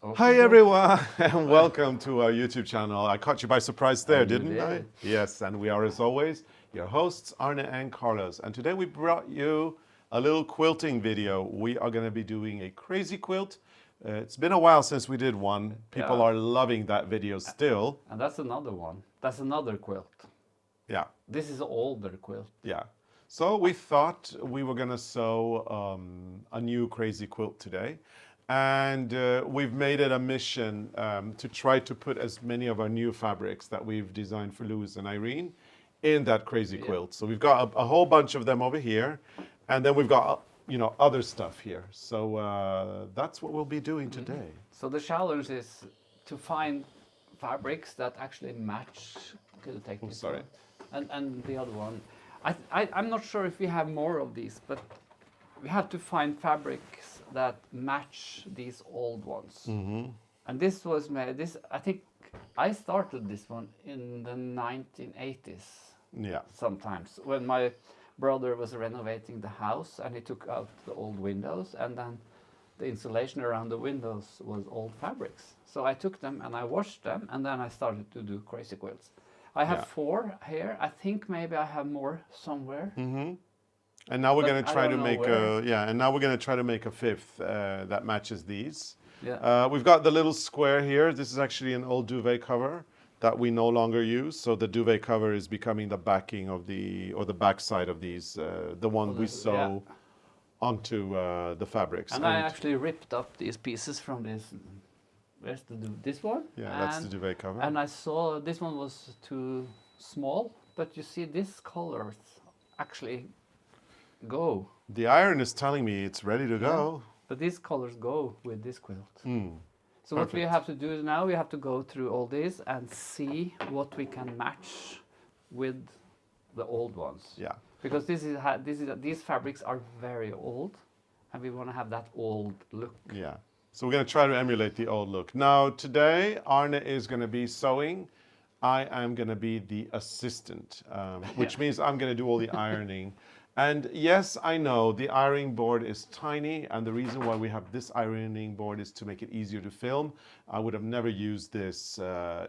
Hi everyone, and welcome to our YouTube channel. I caught you by surprise there, didn't I? Yes, and we are as always your hosts, Arne and Carlos. And today we brought you a little quilting video. We are going to be doing a crazy quilt. It's been a while since we did one. People are loving that video still. And that's another one. That's another quilt. Yeah. This is an older quilt. Yeah. So we thought we were going to sew a new crazy quilt today. And we've made it a mission to try to put as many of our new fabrics that we've designed for Louis and Irene in that crazy quilt. So we've got a whole bunch of them over here, and then we've got other stuff here. So that's what we'll be doing today. So the challenge is to find fabrics that actually match. Could you take this one? And the other one. I'm not sure if we have more of these, but we have to find fabrics that match these old ones. And this was made, I think I started this one in the 1980s. Yeah. Sometimes when my brother was renovating the house and he took out the old windows, and then the insulation around the windows was old fabrics. So I took them and I washed them, and then I started to do crazy quilts. I have 4 here. I think maybe I have more somewhere. And now we're going to try to make and now we're going to try to make a 5th that matches these. Yeah. We've got the little square here. This is actually an old duvet cover that we no longer use. So the duvet cover is becoming the backing of the back side of these, the one we sew onto the fabrics. And I actually ripped up these pieces from this. Where's this one? Yeah, that's the duvet cover. And I saw this one was too small, but you see this colors actually go. The iron is telling me it's ready to go. But these colors go with this quilt. So Perfect. what we have to do now, we have to go through all these and see what we can match with the old ones. Yeah. Because these fabrics are very old, and we want to have that old look. Yeah. So we're going to try to emulate the old look. Now today, Arne is going to be sewing. I am going to be the assistant, which means I'm going to do all the ironing. And yes, I know the ironing board is tiny, and the reason why we have this ironing board is to make it easier to film. I would have never used this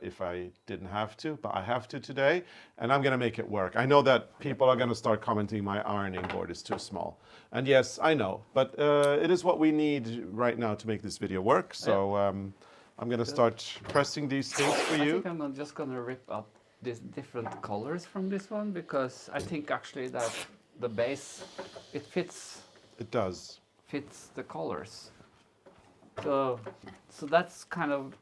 if I didn't have to, but I have to today, and I'm going to make it work. I know that people are going to start commenting my ironing board is too small. And yes, I know, but it is what we need right now to make this video work. So I'm going to start pressing these things for you. I think I'm just going to rip up these different colors from this one, because I think actually that the base, it fits. It does. Fits the colors. So that's kind of,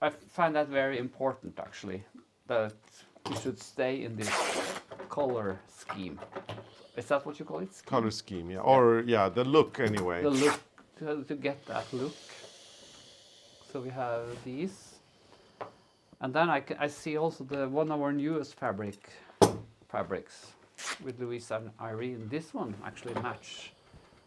I find that very important actually, that you should stay in this color scheme. Is that what you call it? Scheme? Color scheme, yeah. Or, yeah, the look anyway. The look, to get that look. So we have these. And then I see also one of our newest fabrics with Louise and Irene. This one actually match.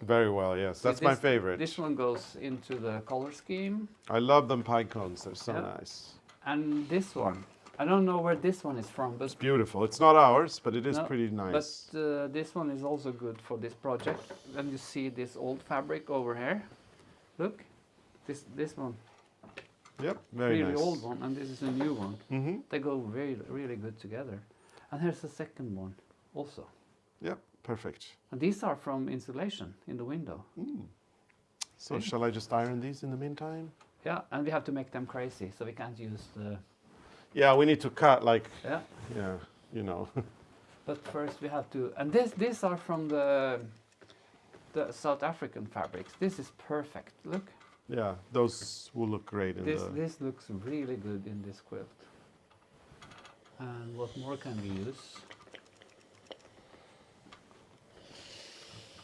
Very well, yes. That's my favorite. This one goes into the color scheme. I love them pine cones. They're so nice. And this one, I don't know where this one is from, but it's beautiful. It's not ours, but it is pretty nice. But this one is also good for this project. And you see this old fabric over here. Look, this one. Yep, very nice. Really old one, and this is a new one. They go really good together. And here's the second one also. Yep, perfect. And these are from insulation in the window. So shall I just iron these in the meantime? Yeah, and we have to make them crazy, so we can't use the... Yeah, we need to cut like... Yeah, you know. But first we have to... And these are from the South African fabrics. This is perfect, look. Yeah, those will look great in This looks really good in this quilt. And what more can we use?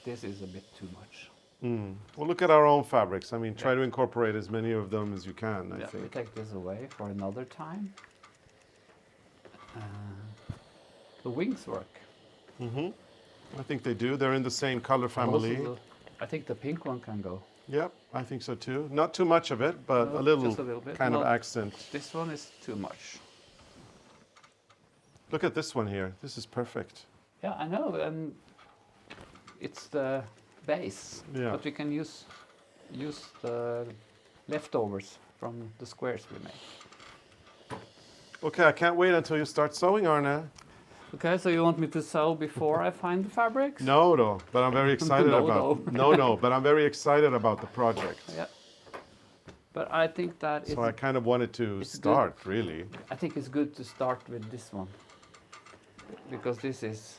This is a bit too much. Well, look at our own fabrics. I mean, try to incorporate as many of them as you can, I think. We take this away for another time. The wings work. I think they do. They're in the same color family. I think the pink one can go. Yep, I think so too. Not too much of it, but No, a little bit. kind of accent. This one is too much. Look at this one here. This is perfect. Yeah, I know, and it's the base. Yeah. But we can use the leftovers from the squares we made. Okay, I can't wait until you start sewing, Arne. Okay, so you want me to sew before I find the fabrics? No, but I'm very excited No, about. no. No, but I'm very excited about the project. Yeah. But I think that So I kind of wanted to it's start, really. I think it's good to start with this one because this is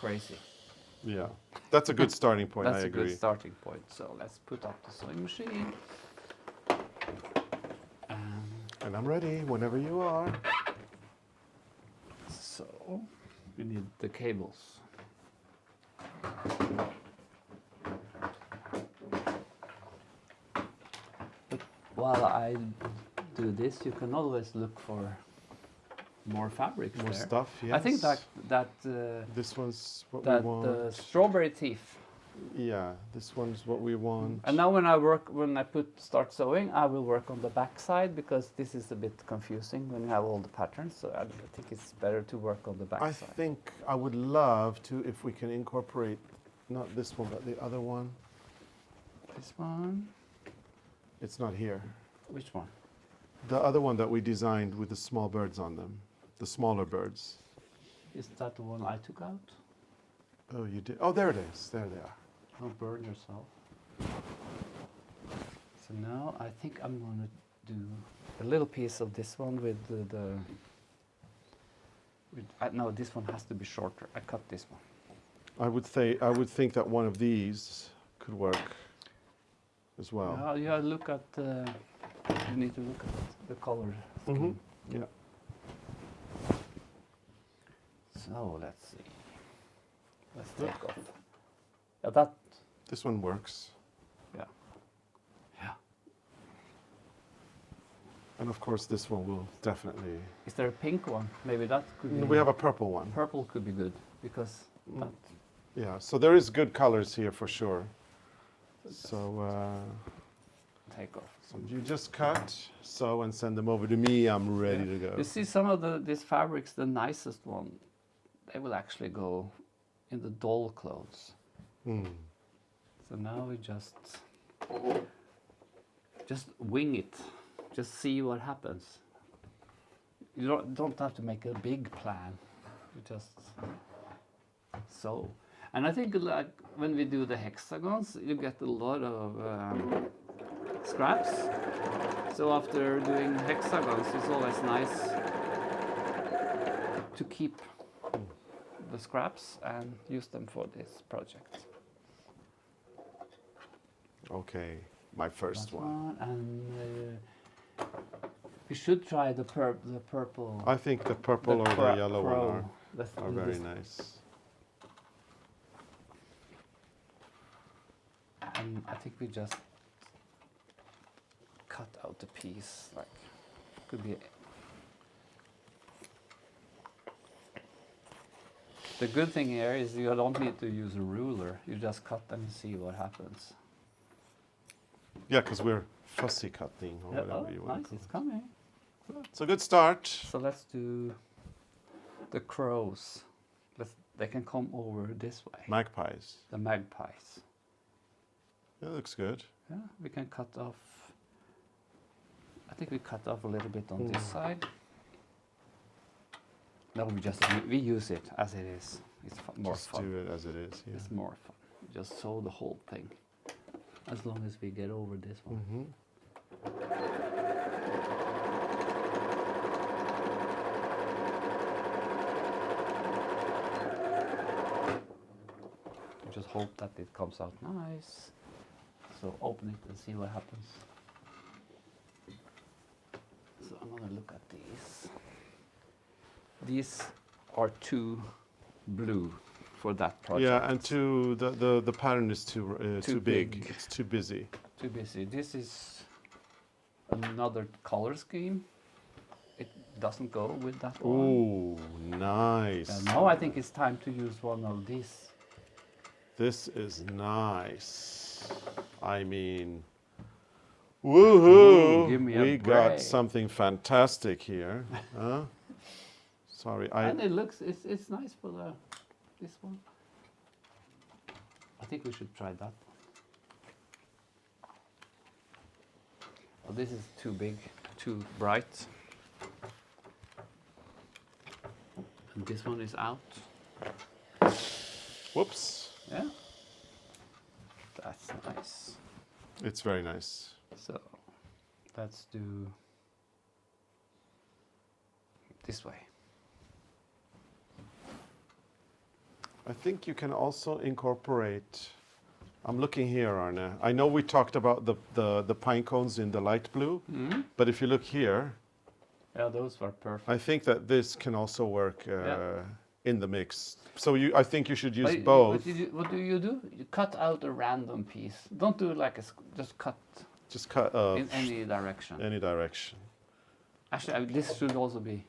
crazy. Yeah, that's a good starting point. That's I a good agree. starting point. So let's put up the sewing machine. And I'm ready whenever you are. So we need the cables. But while I do this, you can always look for more fabrics More there. stuff, yes. I think that This one's what that we the want. strawberry thief. Yeah, this one's what we want. And now when I start sewing, I will work on the back side because this is a bit confusing when you have all the patterns. So I think it's better to work on the back I side. think I would love to, if we can incorporate, not this one, but the other one. This one. It's not here. Which one? The other one that we designed with the small birds on them. The smaller birds. Is that the one I took out? Oh, you did? Oh, there it is. There they are. Don't burn yourself. So now I think I'm going to do a little piece of this one with no, this one has to be shorter. I cut this one. I would think that one of these could work as well. Yeah, you look at. You need to look at the color. Mm-hmm. Yeah. So let's see. Let's take off. Yeah, that. This one works. Yeah. Yeah. And of course, this one will definitely. Is there a pink one? Maybe that could be. We have a purple one. Purple could be good because that. Yeah, so there is good colors here for sure. So Take off. you just cut, sew, and send them over to me. I'm ready to go. You see, some of these fabrics, the nicest one, they will actually go in the doll clothes. Mm. So now we just wing it, just see what happens. You don't have to make a big plan. You just sew. And I think like when we do the hexagons, you get a lot of scraps. So after doing hexagons, it's always nice to keep the scraps and use them for this project. Okay, my first one. And we should try the purple. I think the purple or the yellow one are very this. nice. And I think we just cut out the piece, like could be. The good thing here is you don't need to use a ruler. You just cut and see what happens. Yeah, because we're fussy cutting or Yeah, whatever you want nice, to it's call coming. it. It's a good start. So let's do the crows. They can come over this way. Magpies. The magpies. That looks good. Yeah, we can cut off. I think we cut off a little bit on this side. No, we use it as it is. It's more Just fun. do it as it is. Yeah. It's more fun. Just sew the whole thing. As long as we get over this one. Mm-hmm. Just hope that it comes out nice. So open it and see what happens. So I'm gonna look at these. These are too blue for that project. Yeah, and the pattern is too big. big. It's too busy. Too busy. This is another color scheme. It doesn't go with that one. Ooh, nice. And now I think it's time to use one of these. This is nice. I mean, woohoo! Ooh, give me a we got break. something fantastic here. Huh? Sorry, And it looks, it's nice for this one. I think we should try that one. Oh, this is too big, too bright. And this one is out. Whoops. Yeah. That's nice. It's very nice. So let's do this way. I think you can also incorporate, I'm looking here, Arne. I know we talked about the pine cones in the light blue, but if you look here, Yeah, those were perfect. I think that this can also work Yeah. in the mix. So I think you should use But both. what do? You cut out a random piece. Don't do like just cut Just cut in any direction. any direction. Actually, this should also be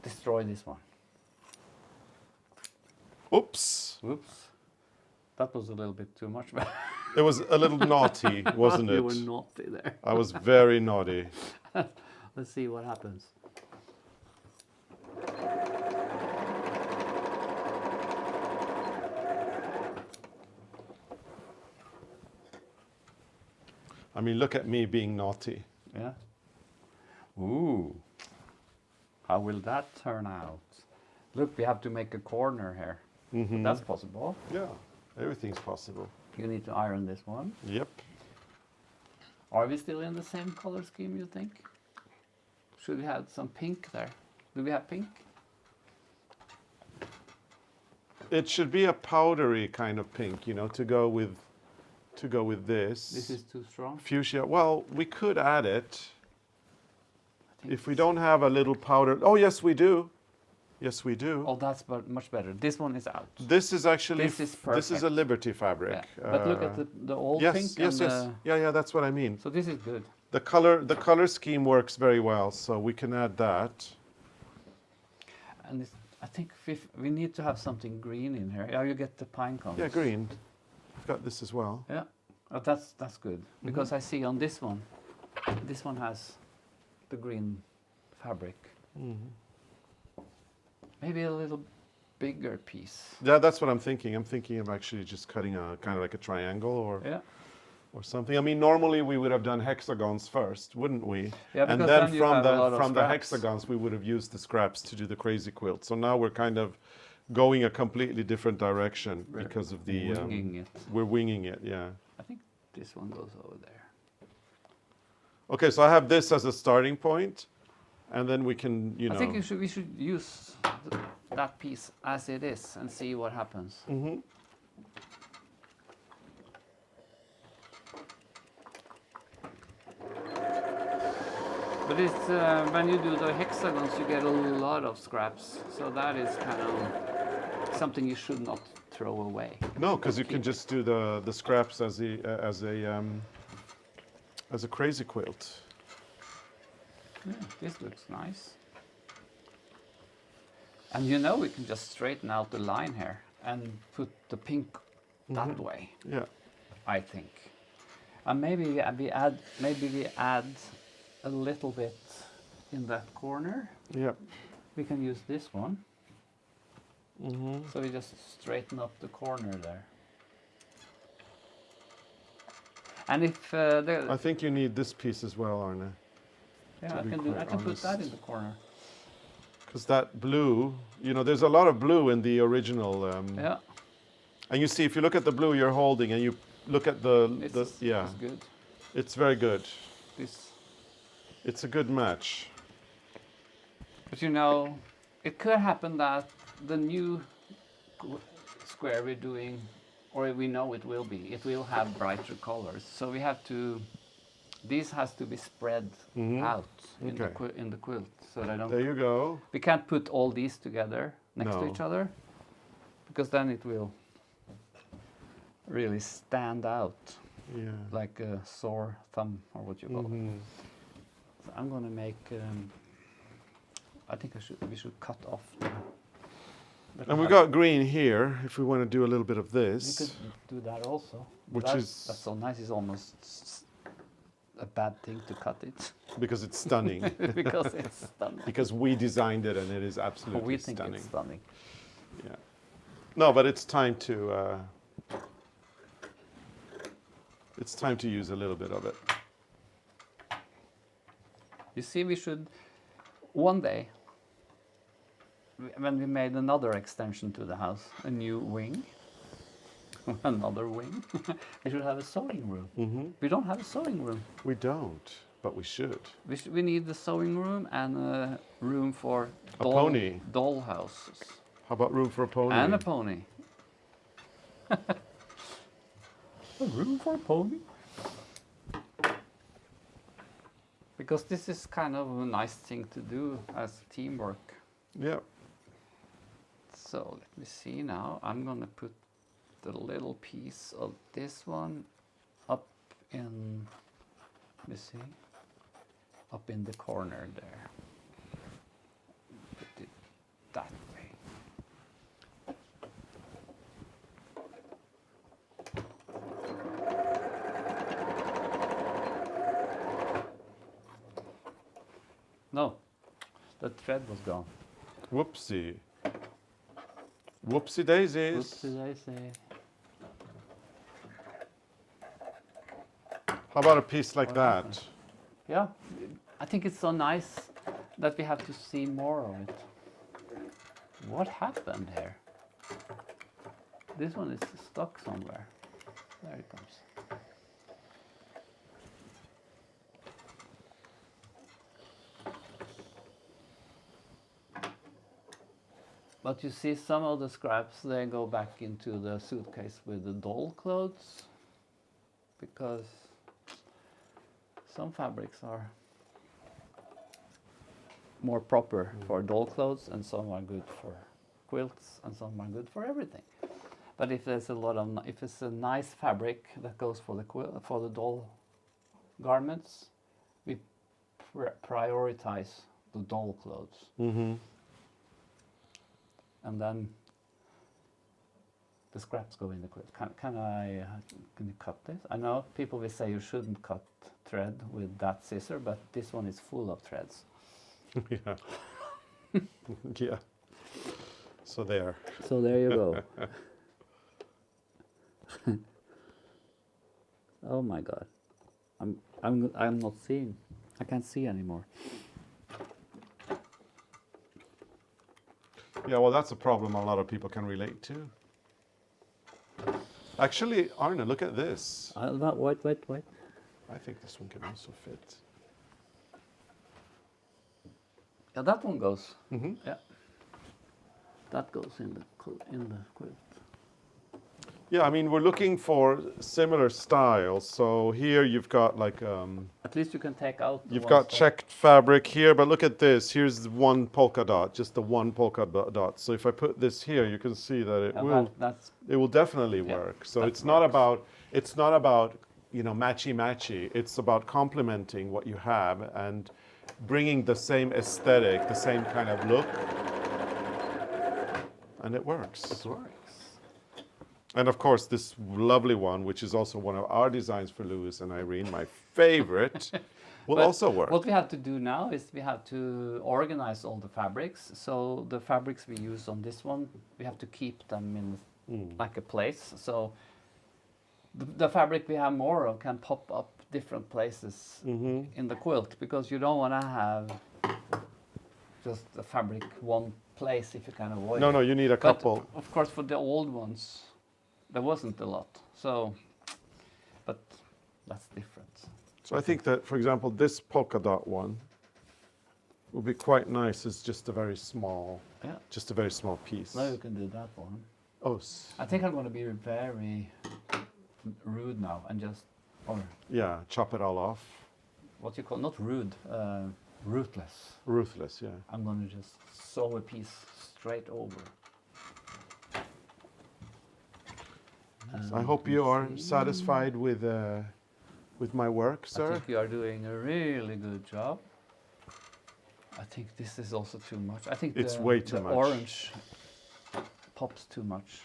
destroy this one. Oops. Whoops. That was a little bit too much. It was a little naughty, wasn't it? You were naughty there. I was very naughty. Let's see what happens. I mean, look at me being naughty. Yeah. Ooh. How will that turn out? Look, we have to make a corner here. Mm-hmm. That's possible. Yeah, everything's possible. You need to iron this one. Yep. Are we still in the same color scheme, you think? Should we have some pink there? Do we have pink? It should be a powdery kind of pink, you know, to go with this. This is too strong. Fuchsia. Well, we could add it I think if we don't have a little powder. Oh, yes, we do. Yes, we do. Oh, that's much better. This one is out. This is actually This is this is a perfect. Liberty fabric. Yeah. But look at the old yes, pink. yes, and yes. Yeah, that's what I mean. So this is good. The color scheme works very well, so we can add that. And I think we need to have something green in here. Yeah, you get the pine cones. Yeah, green. I've got this as well. Yeah, oh, that's good because I see on this one has the green fabric. Maybe a little bigger piece. Yeah, that's what I'm thinking. I'm thinking of actually just cutting a kind of like a triangle or Yeah. or something. I mean, normally we would have done hexagons first, wouldn't we? Yeah, And because then then you have a lot of from the scraps. hexagons we would have used the scraps to do the crazy quilt. So now we're kind of going a completely different direction We're because of the winging it. we're winging it. Yeah. I think this one goes over there. Okay, so I have this as a starting point, and then we can, you know. I think we should use that piece as it is and see what happens. But it's when you do the hexagons, you get a lot of scraps. So that is kind of something you should not throw away. No, because you can just do the scraps as a crazy quilt. Yeah, this looks nice. And you know we can just straighten out the line here and put the pink that way, Yeah. I think. And maybe we add a little bit in that corner. Yeah. We can use this one. So we just straighten up the corner there. And if I think you need this piece as well, Arne. yeah, to be I quite can put that in honest. the corner. Because that blue, you know, there's a lot of blue in the original. Yeah, And you see, if you look at the blue you're holding and you look at the yeah, it's good. it's very good. This, It's a good match. but you know, it could happen that the new square we're doing, or we know it will have brighter colors. So we have to. This has to be spread out in Okay. in the quilt, so they don't. There you go. We can't put all these together next to No. each other, because then it will really stand out Yeah. like a sore thumb, or what you call it. So I'm gonna make. I think we should cut off. And we got green here, if we want to do a little bit of You this. could do that also. Which That's so nice. It's almost a bad thing to cut it Because it's stunning. because it's stunning. Because we designed it and it is absolutely We think stunning. it's stunning. Yeah. No, but it's time to use a little bit of it. You see, we should one day, when we made another extension to the house, a new wing, another wing, we should have a sewing room. We don't have a sewing room. We don't, but we should. We need the sewing room and a room for A pony. doll houses. How about room for a pony? And a pony. A room for a pony? Because this is kind of a nice thing to do as teamwork. Yeah. So let me see now. I'm gonna put the little piece of this one up in, let me see, up in the corner there. Put it that way. No, the thread was gone. Whoopsie. Whoopsie daisies. Whoopsie daisy. How about a piece like that? Yeah, I think it's so nice that we have to see more of it. What happened here? This one is stuck somewhere. There it comes. But you see, some of the scraps, they go back into the suitcase with the doll clothes, because some fabrics are more proper for doll clothes, and some are good for quilts, and some are good for everything. But if there's a lot of, if it's a nice fabric that goes for the for the doll garments, we prioritize the doll clothes. Mm-hmm. And then the scraps go in the quilt. Can you cut this? I know people will say you shouldn't cut thread with that scissor, but this one is full of threads. Yeah. Yeah. So there. So there you go. Oh my God, I'm not seeing. I can't see anymore. Yeah, well, that's a problem a lot of people can relate to. Actually, Arne, look at this. Wait. I think this one can also fit. Yeah, that one goes. Mm-hmm. Yeah, that goes in the quilt. Yeah, I mean, we're looking for similar styles. So here you've got like At least you can take out. you've got checked fabric here, but look at this. Here's one polka dot, just the one polka dot. So if I put this here, you can see that it will definitely work. So it's not about matchy. It's about complementing what you have and bringing the same aesthetic, the same kind of look, and it works. It works. And of course, this lovely one, which is also one of our designs for Louis and Irene, my favorite, will also work. What we have to do now is we have to organize all the fabrics. So the fabrics we use on this one, we have to keep them in like a place. So the fabric we have more of can pop up different places in the quilt, because you don't want to have just the fabric one place if you can avoid it. No, you need a couple. But of course, for the old ones, there wasn't a lot. So, but that's different. So I think that, for example, this polka dot one would be quite nice as just a very small piece. Now you can do that one. Oh, I think I'm going to be very rude now and just, yeah, chop it all off. What you call, not rude, ruthless. Ruthless, yeah. I'm going to just sew a piece straight over. So I hope you are satisfied with my work, sir. I think you are doing a really good job. I think this is also too much. I think it's way too the much. Orange pops too much.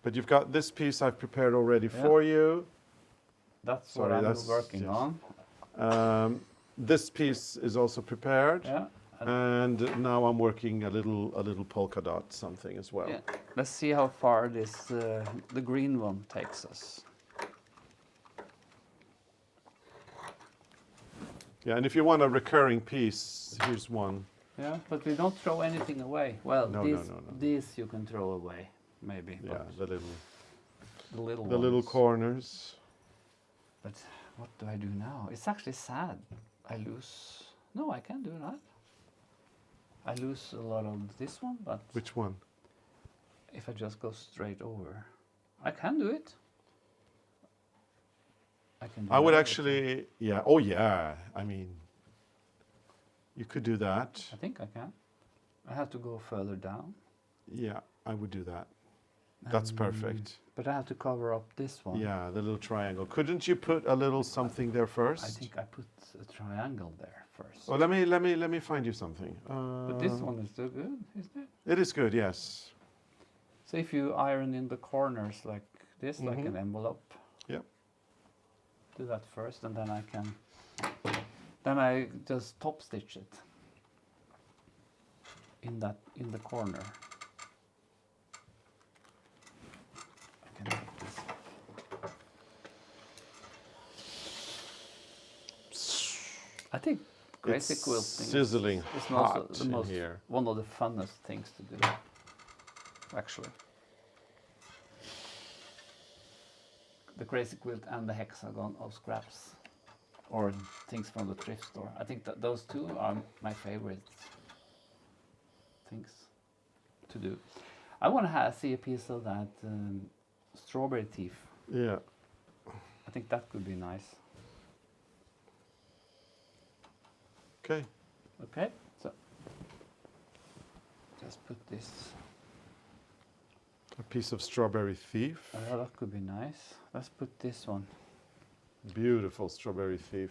But you've got this piece I've prepared already for you. That's what I'm working on. This piece is also prepared. Yeah. And now I'm working a little polka dot something as well. Yeah. Let's see how far this the green one takes us. Yeah, and if you want a recurring piece, here's one. Yeah, but we don't throw anything away. Well, No, these, no, no, no. these you can throw away, maybe. Yeah, but the little little ones. corners. But what do I do now? It's actually sad. I lose. No, I can't do that. I lose a lot of this one, but Which one? if I just go straight over, I can do it. I can. Do I would that. actually, yeah. Oh, yeah. I mean, you could do that. I think I can. I have to go further down. Yeah, I would do that. That's perfect. But I have to cover up this one. Yeah, the little triangle. Couldn't you put a little something there first? I think I put a triangle there first. Oh, let me find you something. But this one is still good, isn't it? It is good, yes. So if you iron in the corners like this, like an envelope. Yep. Do that first, and then I just top stitch it in the corner. I can take this off. I think crazy It's quilting sizzling is hot the in most here. one of the funnest things to do, actually. The crazy quilt and the hexagon of scraps or things from the thrift store. I think that those two are my favorite things to do. I want to see a piece of that strawberry thief. Yeah. I think that could be nice. Okay. Okay, so just put this. A piece of strawberry thief. That could be nice. Let's put this one. Beautiful strawberry thief.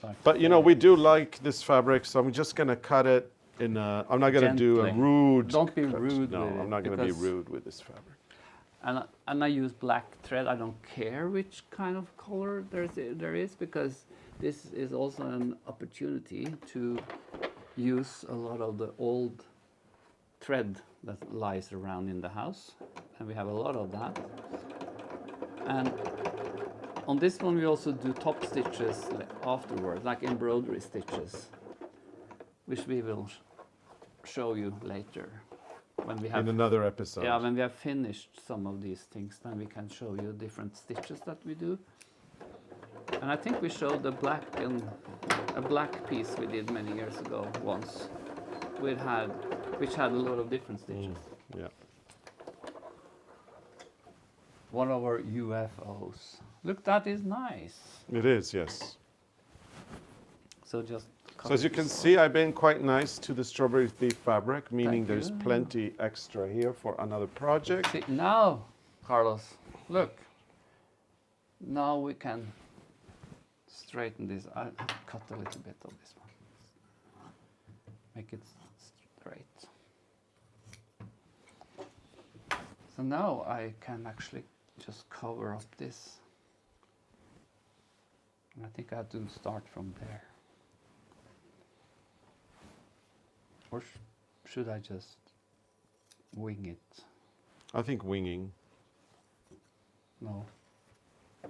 Like But you know, we do like this fabric, so I'm just gonna cut it in a, I'm not gonna do a Gently. rude Don't be cut. rude No, with it, I'm not gonna be because- rude with this fabric. And I use black thread. I don't care which kind of color there is, because this is also an opportunity to use a lot of the old thread that lies around in the house, and we have a lot of that. And on this one we also do top stitches afterwards, like embroidery stitches, which we will show you later when we have In another episode. yeah, when we have finished some of these things, then we can show you different stitches that we do. And I think we showed a black piece we did many years ago once, which had a lot of different stitches. Yeah. One of our UFOs. Look, that is nice. It is, yes. So just So as you can see, I've been quite nice to the strawberry thief fabric, meaning Thank there's you. plenty extra here for another project. see, now, Carlos, look. Now we can straighten this. I'll cut a little bit of this one. Make it straight. So now I can actually just cover up this. And I think I have to start from there. Or should I just wing it? I think winging. No. It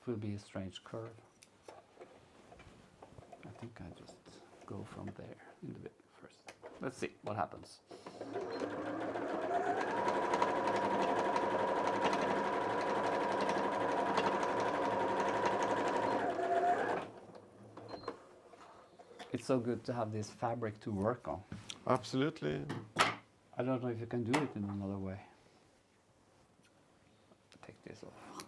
will be a strange curve. I think I just go from there in the bit first. Let's see what happens. It's so good to have this fabric to work on. Absolutely. I don't know if you can do it in another way. Take this off.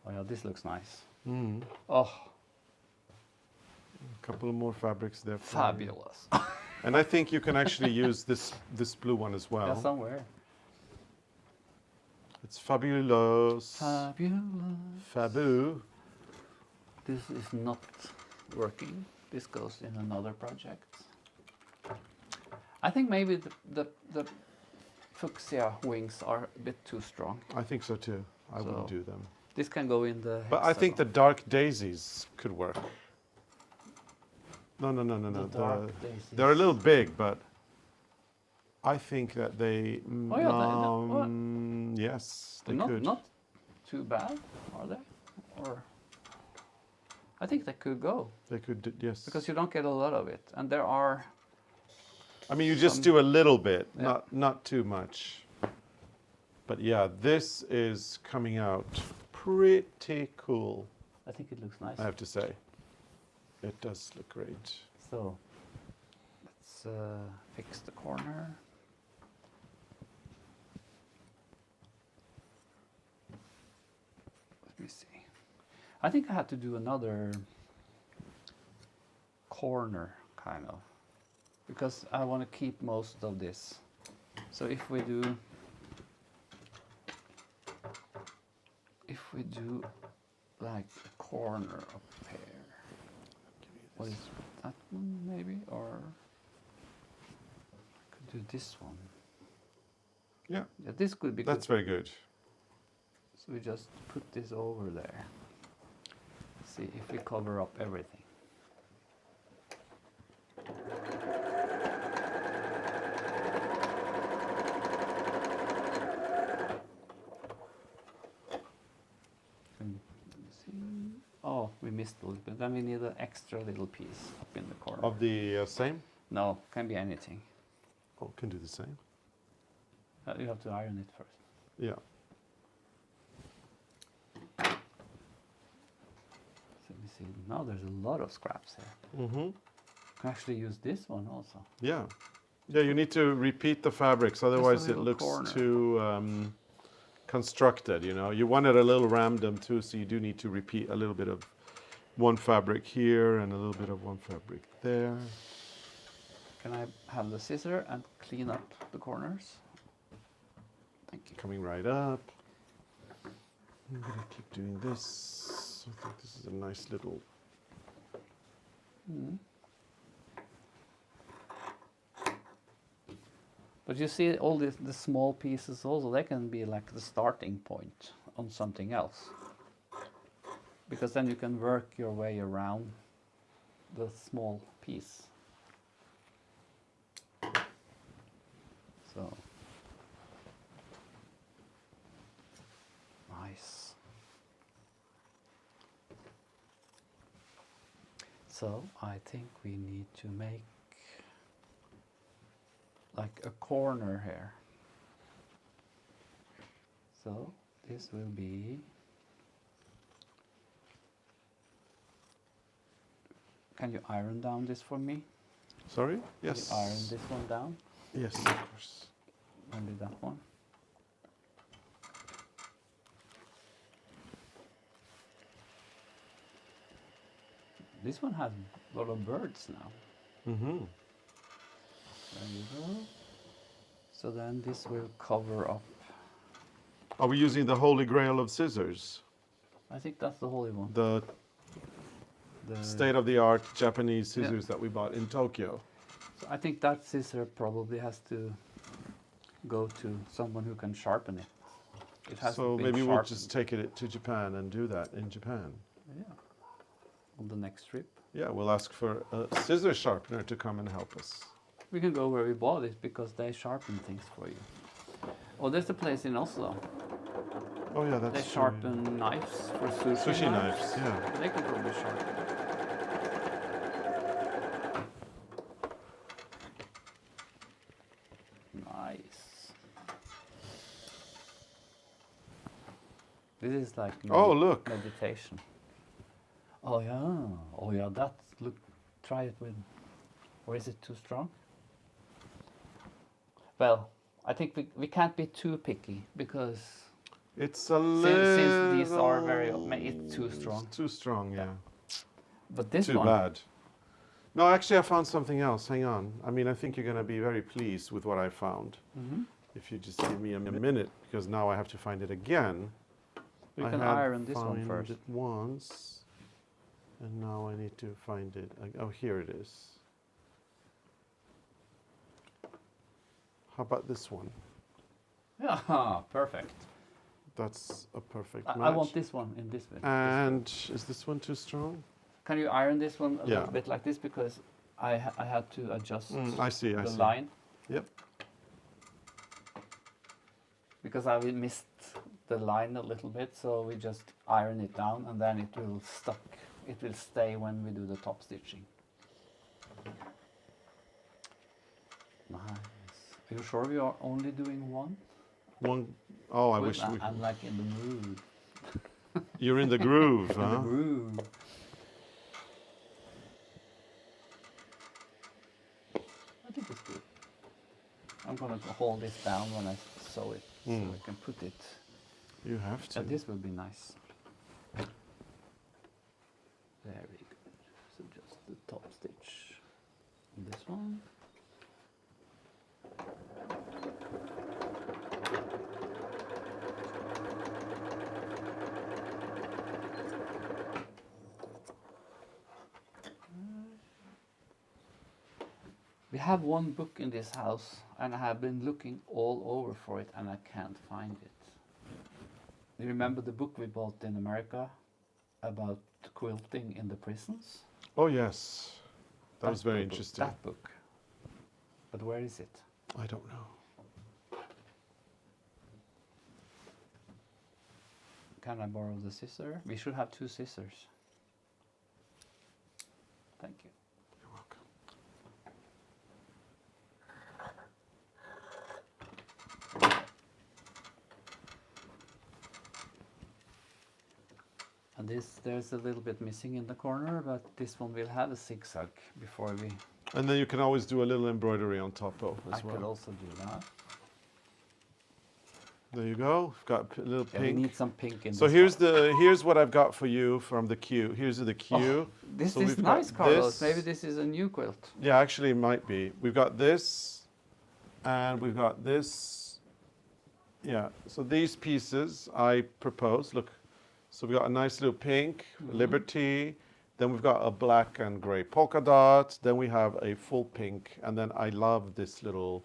Oh yeah, this looks nice. Mm. Oh, A couple of more fabrics there. for you. fabulous. And I think you can actually use this blue one as well. Yeah, somewhere. It's fabulous. Fabulous. Fabu. This is not working. This goes in another project. I think maybe the fuchsia wings are a bit too strong. I think so too. I wouldn't So- do them. This can go in the But I think the hexagon. dark daisies could work. No. The dark daisies. They're a little big, but I think that they. Oh, yeah, yes, they not, could. not too bad, are they? Or I think they could go They could, yes. because you don't get a lot of it, and there are. I mean, you just do a little bit, Yeah. not too much. But yeah, this is coming out pretty cool, I think it looks nice. I have to say. It does look great. So let's fix the corner. Let me see. I think I had to do another corner, kind of, because I want to keep most of this. So if we do like a corner up here, what is that one maybe, or I could do this one. Yeah, Yeah, this could be that's good. very good. So we just put this over there. See if we cover up everything. Oh, we missed a little bit. Then we need an extra little piece up in the corner. Of the same? No, can be anything. Oh, can do the same. You have to iron it first. Yeah. So let me see. Now there's a lot of scraps here. Mm-hmm. Can actually use this one also. Yeah. Yeah, you need to repeat the fabrics, otherwise it little looks corner. too constructed, you know. You want it a little random too, so you do need to repeat a little bit of one fabric here and a little bit of one fabric there. Can I have the scissor and clean up the corners? Thank you. Coming right up. I'm gonna keep doing this. I think this is a nice little. But you see all the small pieces also, they can be like the starting point on something else. Because then you can work your way around the small piece. So, nice. So I think we need to make like a corner here. So this will be. Can you iron down this for me? Sorry? Yes. Can you iron this one down? Yes, of course. Only that one. This one has a lot of birds now. Mm-hmm. There you go. So then this will cover up. Are we using the holy grail of scissors? I think that's the holy one. The The state-of-the-art Japanese Yeah. scissors that we bought in Tokyo. So I think that scissor probably has to go to someone who can sharpen it. It has So been maybe we'll sharpened. just take it to Japan and do that in Japan. Yeah. On the next trip. Yeah, we'll ask for a scissor sharpener to come and help us. We can go where we bought it because they sharpen things for you. Oh, there's a place in Oslo. Oh yeah, that's They true. sharpen knives for sushi, Sushi knives, yeah. They can probably sharpen it. Nice. This is like Oh, look. meditation. Oh yeah. Oh yeah. That look. Try it with. Or is it too strong? Well, I think we can't be too picky because It's a little. since these are very, it's too strong. It's too strong, yeah. But this Too one, bad. No, actually, I found something else. Hang on. I mean, I think you're going to be very pleased with what I found. Mhm. If you just give me a minute, because now I have to find it again. we I can had iron this one found first. it once, and now I need to find it. Oh, here it is. How about this one? Yeah, perfect. That's a perfect match. I want this one in this way. And is this one too strong? Can you iron this one a Yeah. little bit like this because I had to adjust I see. I the see. line Yep. because I missed the line a little bit, so we just iron it down and then it will stuck. It will stay when we do the top stitching. Nice. Are you sure we are only doing one? One. Oh, I Well, wish we. I'm like in the mood. You're in the groove, In the huh? groove. I think it's good. I'm gonna hold this down when I sew it, so I can put it. You have to. This will be nice. Very good. So just the top stitch on this one. We have one book in this house, and I have been looking all over for it, and I can't find it. You remember the book we bought in America about quilting in the prisons? Oh yes, that was very book, interesting. That book. But where is it? I don't know. Can I borrow the scissor? We should have 2 scissors. Thank you. You're welcome. And there's a little bit missing in the corner, but this one will have a zigzag before we... And then you can always do a little embroidery on top of as I well. could also do that. There you go. We've got a little Yeah, pink. we need some pink in So this here's what I've got for you from the queue. Here's the queue. This So is we've got nice, Carlos. this. Maybe this is a new quilt. Yeah, actually it might be. We've got this and we've got this. Yeah, so these pieces I propose, look. So we've got a nice little pink, Liberty. Then we've got a black and gray polka dot. Then we have a full pink. And then I love this little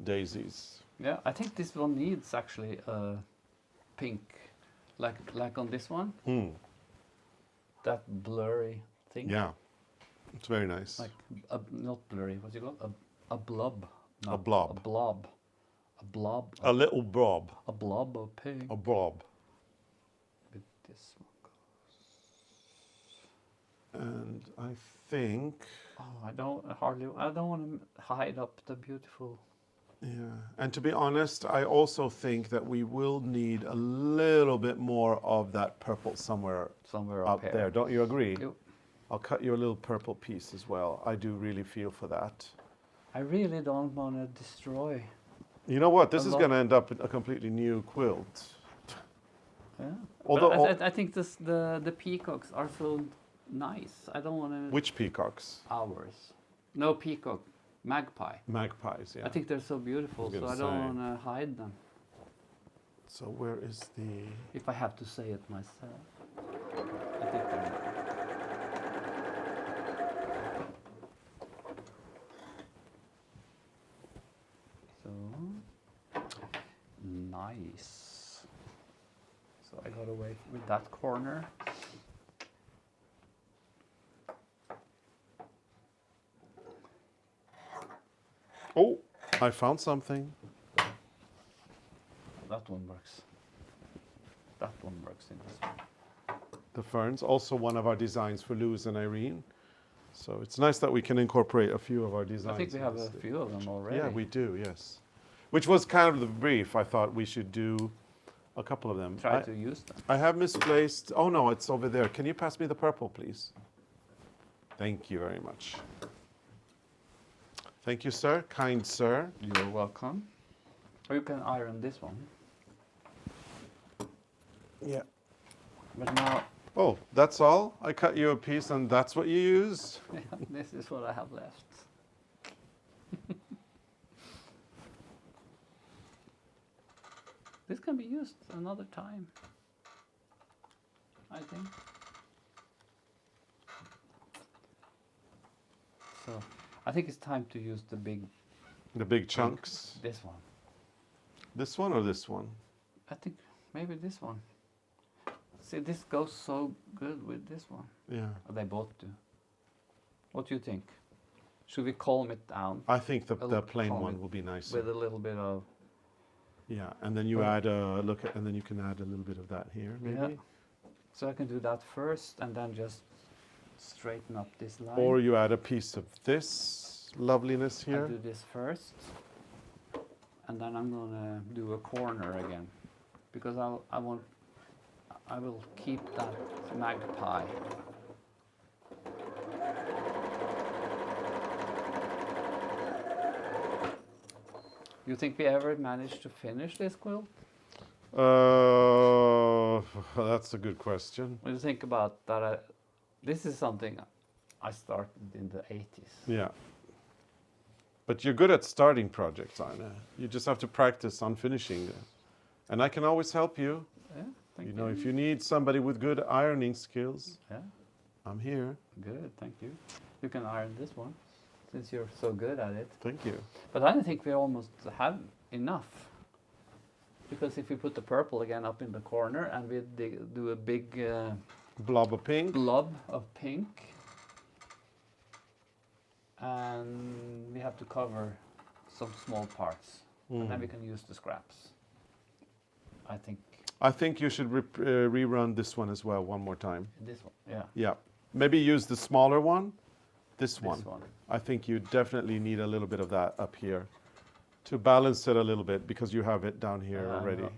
daisies. Yeah, I think this one needs actually a pink, like on this one. That blurry thing. Yeah, it's very nice. Like not blurry. What do you call it? A blob. No, A blob. A blob. A blob. A little blob. A blob of pink. A blob. With this one. And I think, Oh, I don't want to hide up the beautiful. yeah. And to be honest, I also think that we will need a little bit more of that purple somewhere Somewhere up up here. there. Don't you agree? Yep. I'll cut you a little purple piece as well. I do really feel for that. I really don't want to destroy. You know what? This A is lot. going to end up a completely new quilt. Yeah. Although, But I think the peacocks are so nice. I don't want to. which peacocks? Ours. No peacock. Magpie. Magpies, yeah. I think they're so beautiful, so gonna I don't say. want to hide them. So where is the... If I have to say it myself. I think they're so nice. So I got away with that corner. Oh, I found something. That one works. That one works in this one. The ferns, also one of our designs for Luz and Irene. So it's nice that we can incorporate a few of our designs. I think we in have this. a few of them already. Yeah, we do, yes. Which was kind of the brief. I thought we should do a couple of them. Try to use them. I have misplaced, oh no, it's over there. Can you pass me the purple, please? Thank you very much. Thank you, sir. Kind sir. You're welcome. Or you can iron this one. Yeah. But now, Oh, that's all? I cut you a piece and that's what you use? this is what I have left. This can be used another time, I think. So, I think it's time to use the big, The big chunks. this one. This one or this one? I think maybe this one. See, this goes so good with this one. Yeah. They both do. What do you think? Should we calm it down I think the little plain calm one it will be nicer. with a little bit of Yeah, and then you add a look at, and then you can add a little bit of that here, maybe. Yeah. So I can do that first, and then just straighten up this line. Or you add a piece of this loveliness I here. do this first, and then I'm gonna do a corner again, because I will keep that magpie. You think we ever managed to finish this quilt? That's a good question. When you think about that, this is something I started in the 80s. Yeah. But you're good at starting projects, Arne. You just have to practice on finishing them. And I can always help you. Yeah, thank You you. know, if you need somebody with good ironing skills, Yeah, I'm here. good, thank you. You can iron this one, since you're so good at it. Thank you. But I don't think we almost have enough. Because if we put the purple again up in the corner and we do a big Blob of pink. blob of pink, and we have to cover some small parts, and then we can use the scraps. I think you should rerun this one as well one more time. This one, yeah. Yeah. Maybe use the smaller one. This one. This one. I think you definitely need a little bit of that up here to balance it a little bit because you have it down here already. No.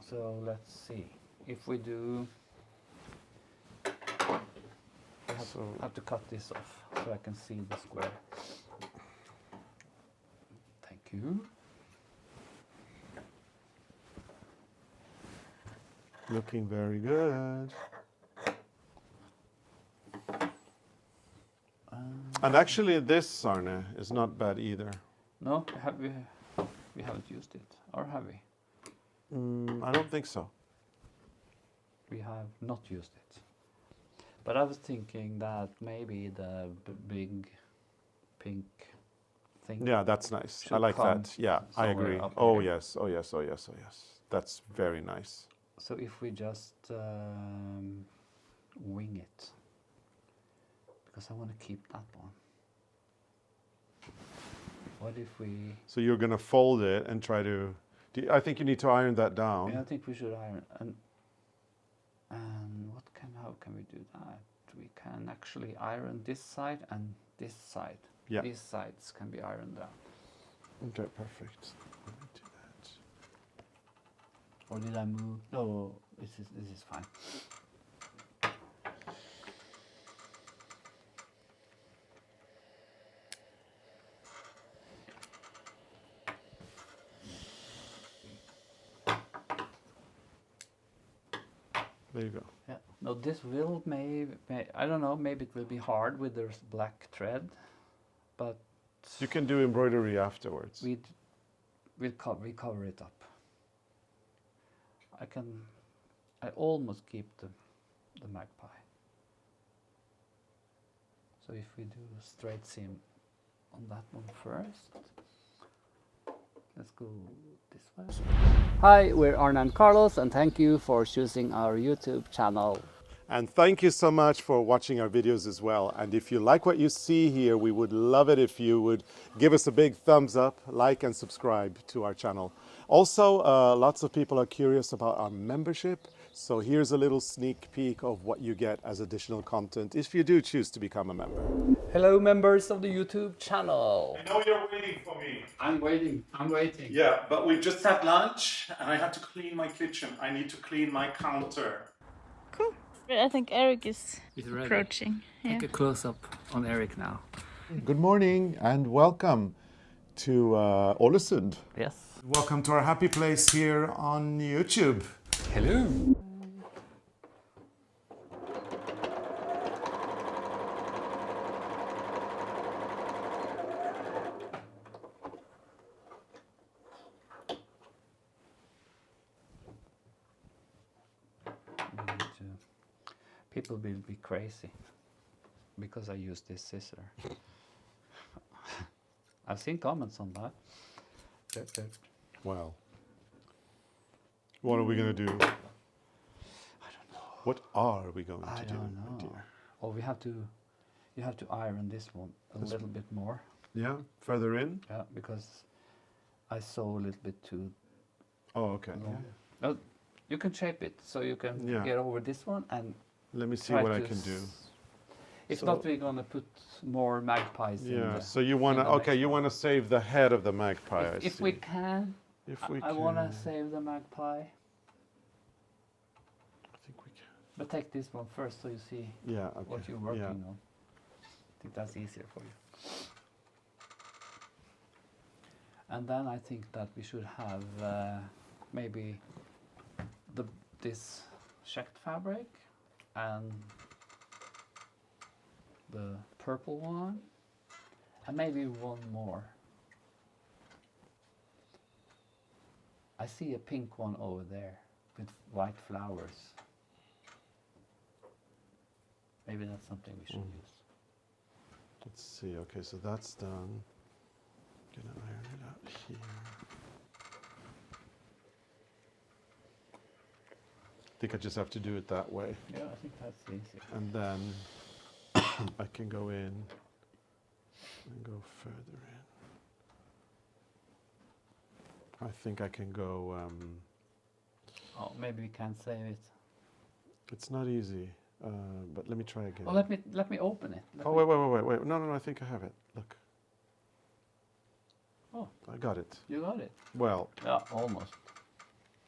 So let's see. If we do, I have to cut this off so I can see the square. Thank you. Looking very good. And actually this, Arne, is not bad either. No, we haven't used it, or have we? I don't think so. We have not used it. But I was thinking that maybe the big pink thing. Yeah, that's nice. I Should like come that. Yeah, I somewhere agree. up Oh here. yes, oh yes, oh yes, oh yes. That's very nice. So if we just wing it, because I want to keep that one. What if we? So you're gonna fold it and try to. I think you need to iron that down. Yeah, I think we should iron. And how can we do that? We can actually iron this side and this side. Yeah. These sides can be ironed down. Okay, perfect. Let me do that. Or did I move? No, this is fine. There you go. Yeah. No, this will I don't know. Maybe it will be hard with the black thread, but You can do embroidery afterwards. we'll cover it up. I almost keep the magpie. So if we do a straight seam on that one first, let's go this way. Hi, we're Arne and Carlos, and thank you for choosing our YouTube channel. And thank you so much for watching our videos as well. And if you like what you see here, we would love it if you would give us a big thumbs up, like and subscribe to our channel. Also, lots of people are curious about our membership. So here's a little sneak peek of what you get as additional content if you do choose to become a member. Hello, members of the YouTube channel. I know you're waiting for me. I'm waiting. Yeah, but we just had lunch and I have to clean my kitchen. I need to clean my counter. Cool. I think Eric is ready. approaching. Yeah. Take a close up on Eric now. Good morning and welcome to Ålesund. Yes. Welcome to our happy place here on YouTube. Hello. People will be crazy because I use this scissor. I've seen comments on that. Well, what are we going to do? I don't know. What are we going to I do? don't my know. dear? Or you have to iron this one a little bit more. Yeah, further in. Yeah, because I sew a little bit too Oh, okay. along. Well, you can shape it so you can Yeah. get over this one and Let me see try what I to can do. If So- not, we're gonna put more magpies in Yeah. the. So you want to? the Okay, next you one. want to save the head of the magpie. I If see. we can, If we I can. wanna save the magpie. I think we can. But take this one first so you see Yeah. Okay. what you're working Yeah. on. I think that's easier for you. And then I think that we should have maybe this checked fabric and the purple one and maybe one more. I see a pink one over there with white flowers. Maybe that's something we should use. Let's see. Okay, so that's done. Gonna iron it out here. I think I just have to do it that way, Yeah, I think that's easy. and then I can go in and go further in. I think I can go. Oh, maybe we can't save it. It's not easy, but let me try again. Well, let me open it. Let Oh, me- wait. No, I think I have it. Look. Oh. I got it. You got it. Well, Yeah, almost.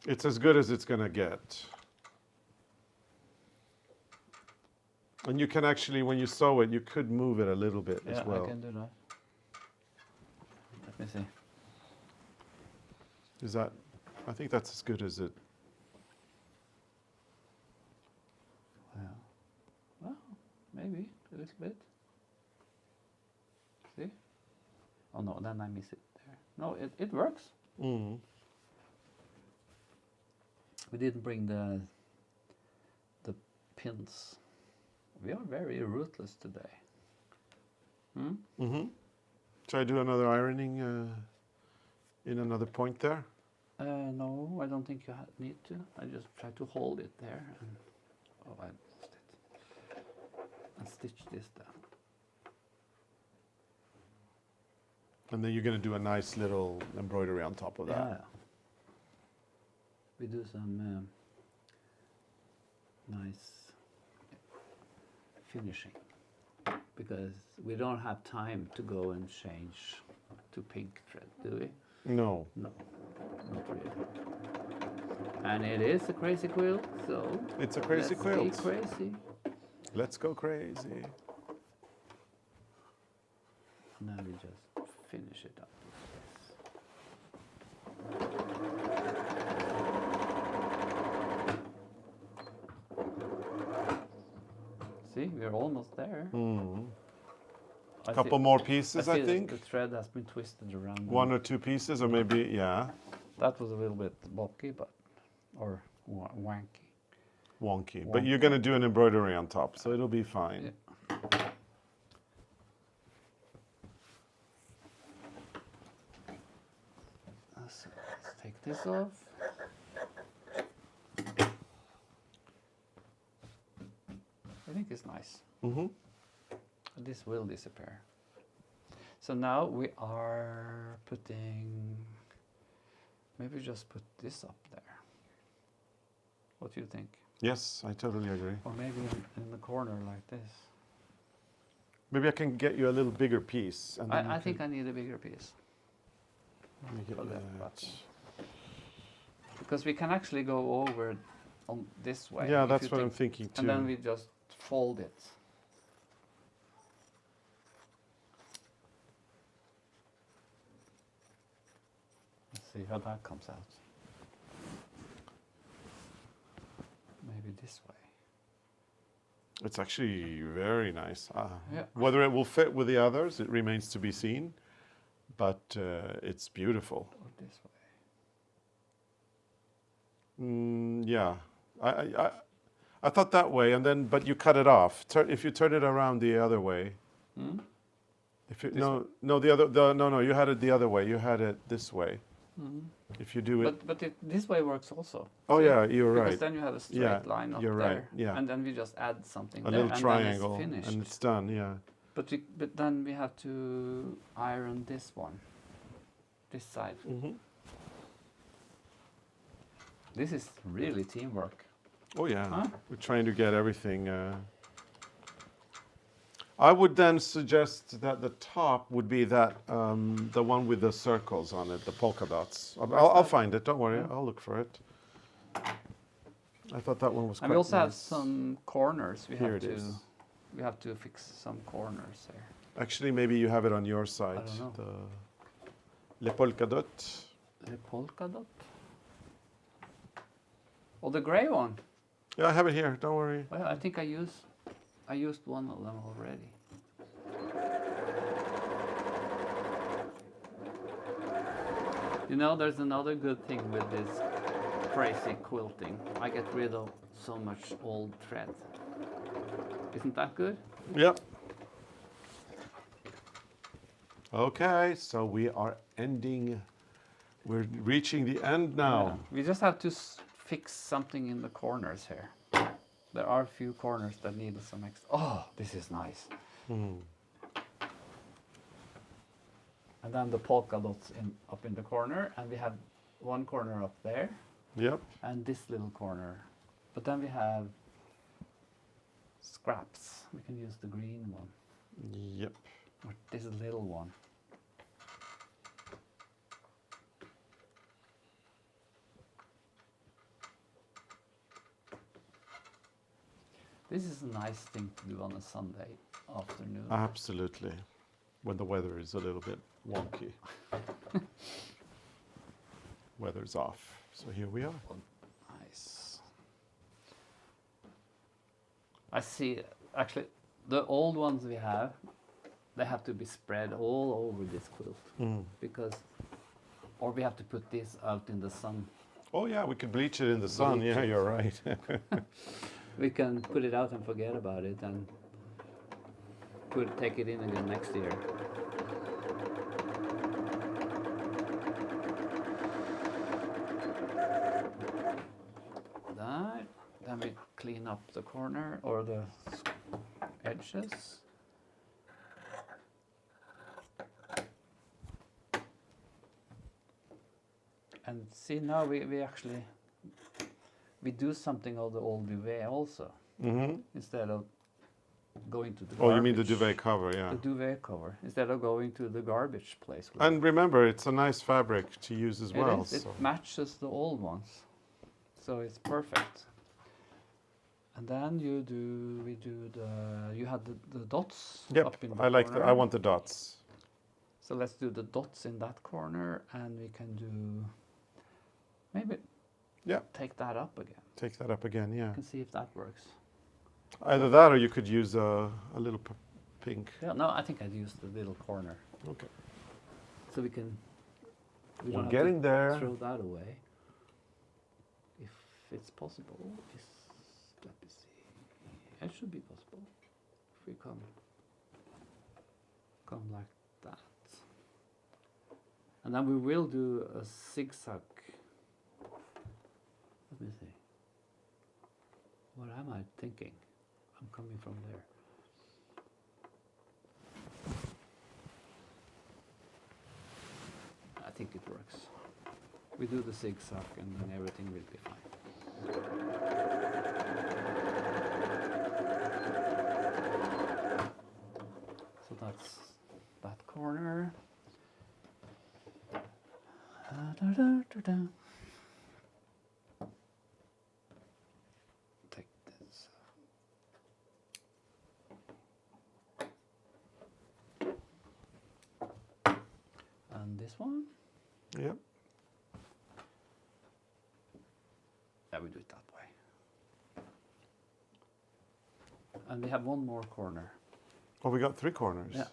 it's as good as it's gonna get. And you can actually, when you sew it, you could move it a little bit Yeah, as well. I can do that. Let me see. Is that? I think that's as good as it. Yeah. Well, maybe a little bit. See? Oh no, then I miss it there. No, it works. Mm. We didn't bring the pins. We are very ruthless today. Hmm? Mm-hmm. Should I do another ironing in another point there? No, I don't think you need to. I just try to hold it there. And, oh, I lost it. And stitch this down. And then you're going to do a nice little embroidery on top of that. Yeah. We do some nice finishing because we don't have time to go and change to pink thread, do we? No. No, not really. And it is a crazy quilt, so It's a crazy let's quilt. be crazy. Let's go crazy. Now we just finish it up. See, we're almost there. Mm. I A couple see- more pieces, I I see think. the thread has been twisted around. One or two pieces, or maybe, yeah, That was a little bit bulky, but or wanky. wonky. But you're going to do an embroidery on top, so it'll be fine. Yeah. So let's take this off. I think it's nice. Mm-hmm. This will disappear. So now we are putting, maybe just put this up there. What do you think? Yes, I totally agree. Or maybe in the corner like this. Maybe I can get you a little bigger piece. And then I you think can I need a bigger piece. make it for that that. button. Because we can actually go over on this way. Yeah, if that's you what I'm think- thinking too. And then we just fold it. Let's see how that comes out. Maybe this way. It's actually very nice. Yeah. Whether it will fit with the others, it remains to be seen. But it's beautiful. Or this way. Yeah, I thought that way, and then but you cut it off. If you turn it around the other way, Hmm? if you, This no, no, you had it the other way. You had it this way. Mhm. If you do it, But this way works also. oh See? yeah, you're Because right. then you have a straight Yeah, line up you're there. right, yeah. And then we just add something A there, little and triangle, then it's finished. and it's done. Yeah. But then we have to iron this one, this side. Mm-hmm. This is really teamwork. Oh yeah, Huh? we're trying to get everything. I would then suggest that the top would be that the one with the circles on it, the polka dots. I'll that? find it. Don't worry, Yeah. I'll look for it. I thought that one was And quite we also have nice. some corners. Here it is. We have to fix some corners here. Actually, maybe you have it on your side. I don't know. Le polka dot. The polka dot. Oh, the gray one. Yeah, I have it here. Don't worry. Well, I think I used one of them already. You know, there's another good thing with this crazy quilting. I get rid of so much old thread. Isn't that good? Yep. Okay, so we are ending. We're reaching the end now. Yeah. We just have to fix something in the corners here. There are a few corners that need some extra. Oh, this is nice. Mm. And then the polka dots up in the corner, and we have one corner up there, Yep. and this little corner. But then we have scraps. We can use the green one, Yep. or this little one. This is a nice thing to do on a Sunday afternoon. Absolutely. When the weather is a little bit wonky. Weather's off. So here we are. Nice. I see, actually, the old ones we have, they have to be spread all over this quilt Mm. because, or we have to put this out in the sun. Oh yeah, we could bleach it in the sun. Bleach Yeah, it. you're right. We can put it out and forget about it and take it in again next year. That, then we clean up the corner or the edges. And see, now we actually we do something of the old duvet also, Mm-hmm. instead of going to the Oh, you mean the garbage- duvet cover, yeah. The duvet cover, instead of going to the garbage place. with And remember, it's a nice fabric to use as it. well. It is, so- it matches the old ones, so it's perfect. And then we do you had the dots Yep, up in the I like corner. I want the dots. So let's do the dots in that corner, and we can do maybe Yeah. take that up again. Take that up again, yeah. You can see if that works. Either that or you could use a little pink. Yeah, no, I think I'd use the little corner, Okay. so we can. We We're don't have getting to there. Throw that away, if it's possible. Let me see. It should be possible if we come like that, and then we will do a zigzag. Let me see. What am I thinking? I'm coming from there. I think it works. We do the zigzag and then everything will be fine. So that's that corner. Da-da-da-da-da. Take this. And this one. Yep. Yeah, we do it that way. And we have one more corner. Oh, we got 3 corners. Yeah.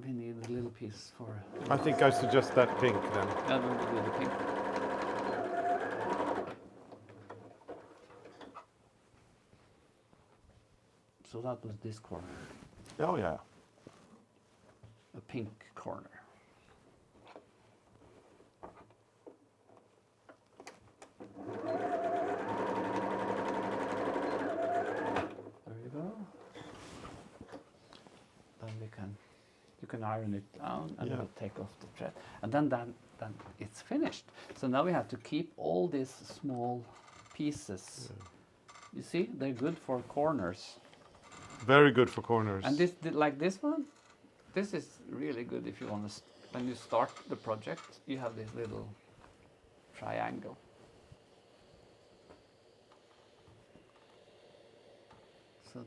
We need a little piece for. I think I suggest that pink then. Yeah, then we do the pink. So that was this corner, Oh yeah. a pink corner. There you go. Then we can. you can iron it down and Yeah. it will take off the thread. And then it's finished. So now we have to keep all these small pieces. You see, they're good for corners. Very good for corners. And like this one, this is really good if you want to, when you start the project, you have this little triangle. So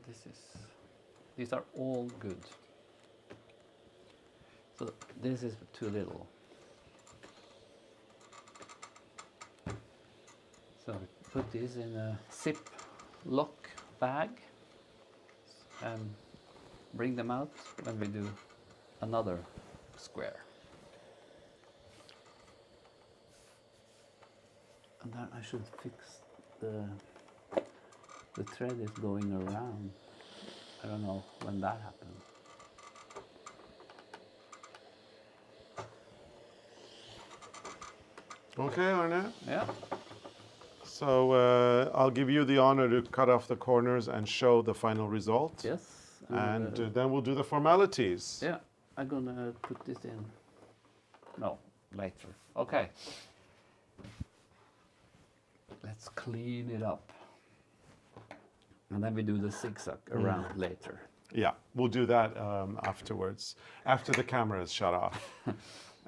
these are all good. So this is too little. So we put this in a zip lock bag and bring them out when we do another square. And then I should fix the thread is going around. I don't know when that happened. Okay, Arne. Yeah. So I'll give you the honor to cut off the corners and show the final result. Yes. And then we'll do the formalities. Yeah, I'm gonna put this in. No, later. Okay. Let's clean it up. And then we do the zigzag around later. Yeah, we'll do that afterwards, after the camera is shut off.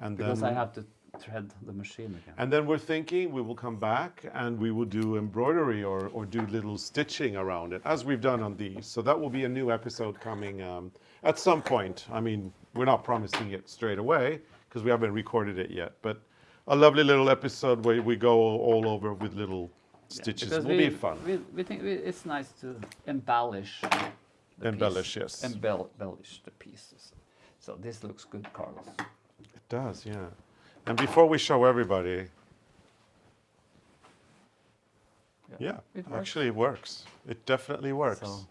And Because then, I have to thread the machine again. And then we're thinking we will come back and we will do embroidery or do little stitching around it, as we've done on these. So that will be a new episode coming at some point. I mean, we're not promising it straight away because we haven't recorded it yet. But a lovely little episode where we go all over with little stitches. Because Will be fun. We think it's nice to embellish. Embellish, yes. Embellish the pieces. So this looks good, Carlos. It does, yeah. And before we show everybody, yeah, It works. actually it works. It definitely works.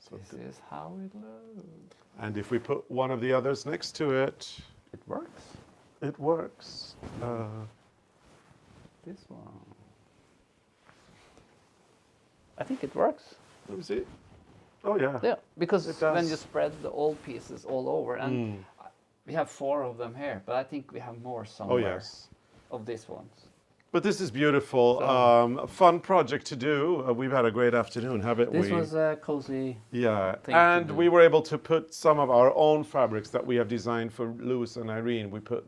So this is how it looks. And if we put one of the others next to it, It works. it works. This one. I think it works. Let me see. Oh yeah. Yeah, because It when does. you spread the old pieces all over, and we have 4 of them here, but I think we have more Oh somewhere yes. of these ones. But this is beautiful. So- A fun project to do. We've had a great afternoon, haven't This we? was a cozy. Yeah, thing to and do. we were able to put some of our own fabrics that we have designed for Louis and Irene. We put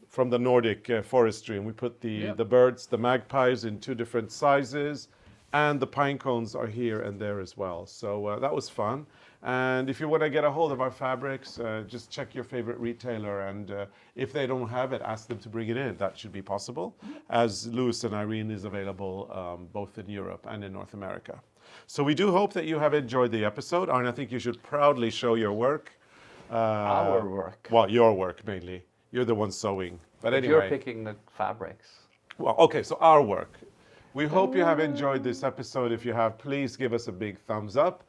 from the Nordic forestry, and we put the birds, the magpies in 2 different sizes, and the pine cones are here and there as well. So that was fun. And if you want to get a hold of our fabrics, just check your favorite retailer, and if they don't have it, ask them to bring it in. That should be possible, as Louis and Irene is available both in Europe and in North America. So we do hope that you have enjoyed the episode. Arne, I think you should proudly show your work. Our work. Well, your work mainly. You're the one sewing. But But anyway. you're picking the fabrics. Well, okay, so our work. We hope you have enjoyed this episode. If you have, please give us a big thumbs up.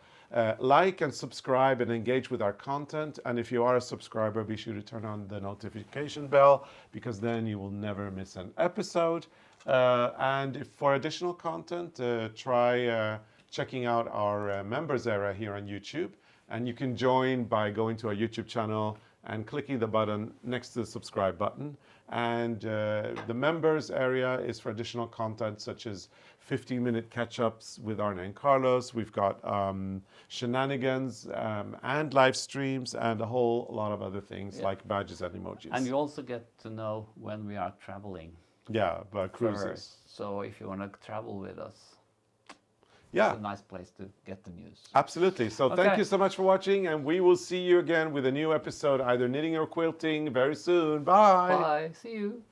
Like and subscribe and engage with our content. And if you are a subscriber, be sure to turn on the notification bell, because then you will never miss an episode. And if for additional content, try checking out our members area here on YouTube. And you can join by going to our YouTube channel and clicking the button next to the subscribe button. And the members area is for additional content such as 15-minute catch-ups with Arne and Carlos. We've got shenanigans and live streams and a whole lot of other things like badges and emojis. And you also get to know when we are traveling. Yeah, but cruises. first. So if you want to travel with us, Yeah, it's a nice place to get the news. absolutely. So thank Okay. you so much for watching, and we will see you again with a new episode, either knitting or quilting, very soon. Bye. Bye. See you.